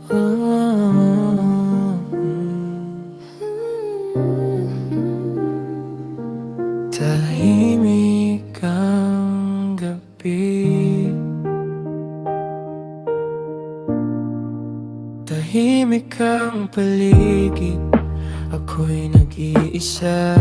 Tahimik ang gabi, tahimik ang paligid. Ako'y nag-iisa,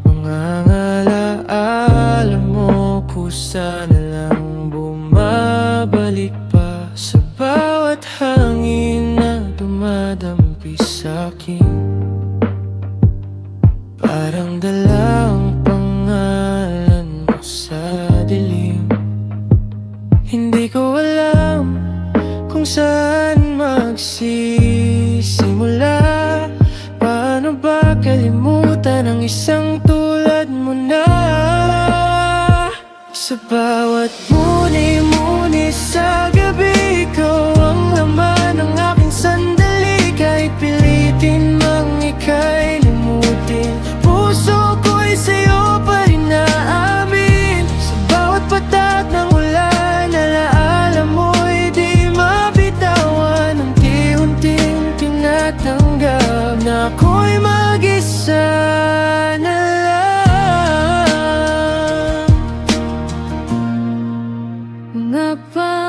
mga alaala mo kusa na lang bumabalik pa sa bawat hangin na dumadampi sa'kin. Parang dalang pangalan mo sa dilim. Hindi ko alam kung saan magsisimula. Paano ba kalimutan ang isang tulad mo na? Sa bawat muni-muni sa gabi ko, ang laman ng aking sandali. Kahit pilitin mang ika'y limutin, puso ko'y sa'yo pa rin naamin. Sa bawat patak ng ulan, alaala mo'y di mabitawan. Unti-unting tinatanggap na ako'y mag-isa na lang. Nga ba